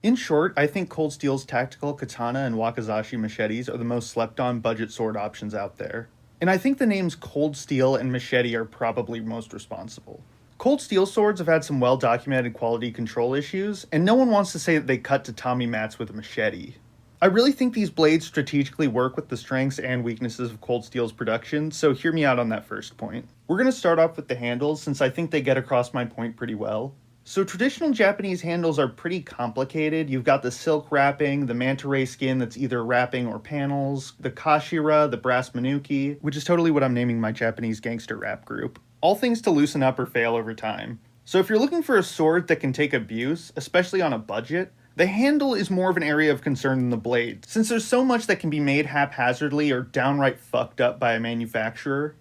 In short, I think Cold Steel's tactical katana and wakizashi machetes are the most slept on budget sword options out there. And I think the names Cold Steel and Machete are probably most responsible. Cold Steel swords have had some well documented quality control issues, and no one wants to say that they cut tatami mats with a machete. I really think these blades strategically work with the strengths and weaknesses of Cold Steel's production, so hear me out on that first point. We're going to start off with the handles since I think they get across my point pretty well. So traditional Japanese handles are pretty complicated. You've got the silk wrapping, the manta ray skin that's either wrapping or panels, the kashira, the brass manuki, which is totally what I'm naming my Japanese gangster rap group. All things to loosen up or fail over time. So if you're looking for a sword that can take abuse, especially on a budget, the handle is more of an area of concern than the blade, since there's so much that can be made haphazardly or downright fucked up by a manufacturer.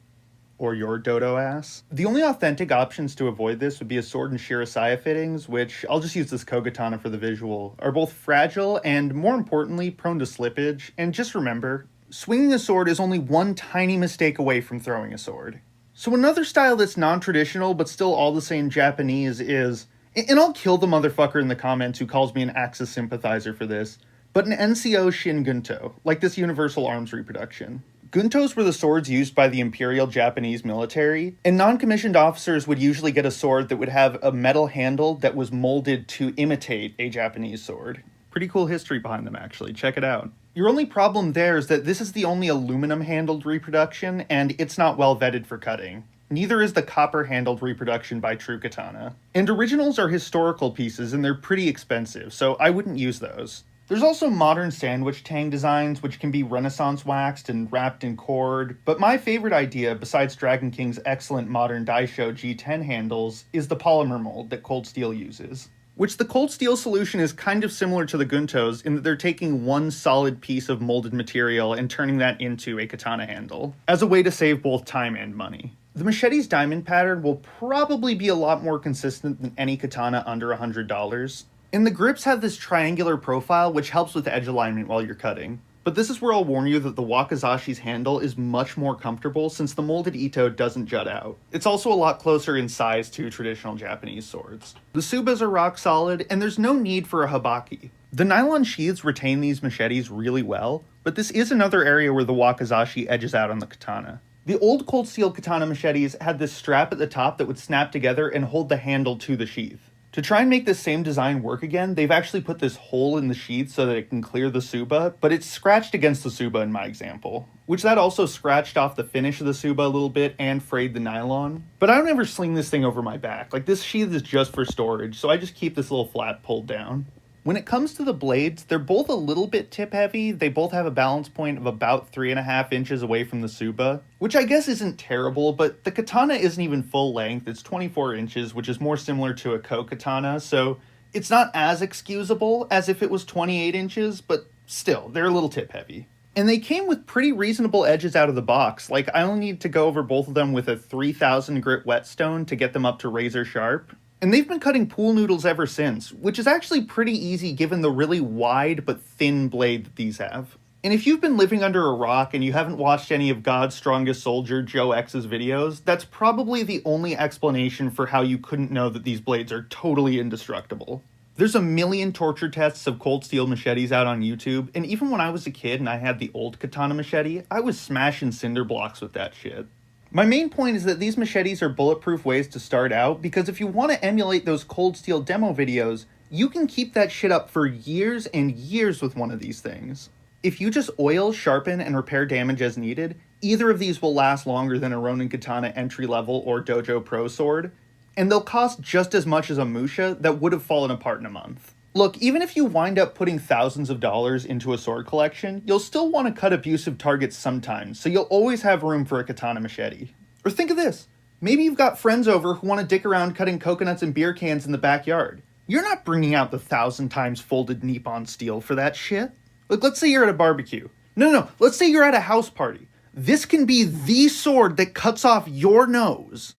Or your dodo ass. The only authentic options to avoid this would be a sword and shirasaya fittings, which, I'll just use this kogatana for the visual, are both fragile and, more importantly, prone to slippage. And just remember, swinging a sword is only one tiny mistake away from throwing a sword. So another style that's non-traditional but still all the same Japanese is, and I'll kill the motherfucker in the comments who calls me an Axis sympathizer for this, but an NCO Shin Gunto, like this Universal Arms reproduction. Guntos were the swords used by the Imperial Japanese military, and non-commissioned officers would usually get a sword that would have a metal handle that was molded to imitate a Japanese sword. Pretty cool history behind them, actually. Check it out. Your only problem there is that this is the only aluminum-handled reproduction, and it's not well vetted for cutting. Neither is the copper-handled reproduction by True Katana. And originals are historical pieces, and they're pretty expensive, so I wouldn't use those. There's also modern sandwich tang designs, which can be Renaissance waxed and wrapped in cord, but my favorite idea, besides Dragon King's excellent modern Daisho G10 handles, is the polymer mold that Cold Steel uses. Which the Cold Steel solution is kind of similar to the Guntos in that they're taking one solid piece of molded material and turning that into a katana handle, as a way to save both time and money. The machete's diamond pattern will probably be a lot more consistent than any katana under $100. And the grips have this triangular profile which helps with edge alignment while you're cutting. But this is where I'll warn you that the wakizashi's handle is much more comfortable since the molded ito doesn't jut out. It's also a lot closer in size to traditional Japanese swords. The subas are rock solid, and there's no need for a habaki. The nylon sheaths retain these machetes really well, but this is another area where the wakizashi edges out on the katana. The old Cold Steel katana machetes had this strap at the top that would snap together and hold the handle to the sheath. To try and make this same design work again, they've actually put this hole in the sheath so that it can clear the suba, but it's scratched against the suba in my example. Which that also scratched off the finish of the suba a little bit and frayed the nylon. But I don't ever sling this thing over my back. Like, this sheath is just for storage, so I just keep this little flap pulled down. When it comes to the blades, they're both a little bit tip heavy. They both have a balance point of about 3.5 inches away from the suba, which I guess isn't terrible, but the katana isn't even full length. It's 24 inches, which is more similar to a ko-katana, so it's not as excusable as if it was 28 inches, but still, they're a little tip heavy. And they came with pretty reasonable edges out of the box. Like, I only need to go over both of them with a 3000 grit whetstone to get them up to razor sharp. And they've been cutting pool noodles ever since, which is actually pretty easy given the really wide but thin blade that these have. And if you've been living under a rock and you haven't watched any of God's Strongest Soldier, Joe X's videos, that's probably the only explanation for how you couldn't know that these blades are totally indestructible. There's a million torture tests of Cold Steel machetes out on YouTube, and even when I was a kid and I had the old katana machete, I was smashing cinder blocks with that shit. My main point is that these machetes are bulletproof ways to start out, because if you want to emulate those Cold Steel demo videos, you can keep that shit up for years and years with one of these things. If you just oil, sharpen, and repair damage as needed, either of these will last longer than a Ronin Katana entry-level or Dojo Pro sword, and they'll cost just as much as a Musha that would have fallen apart in a month. Look, even if you wind up putting thousands of dollars into a sword collection, you'll still want to cut abusive targets sometimes, so you'll always have room for a katana machete. Or think of this. Maybe you've got friends over who want to dick around cutting coconuts and beer cans in the backyard. You're not bringing out the 1,000 times folded Nippon steel for that shit. Like, let's say you're at a barbecue. No, let's say you're at a house party. This can be the sword that cuts off your nose.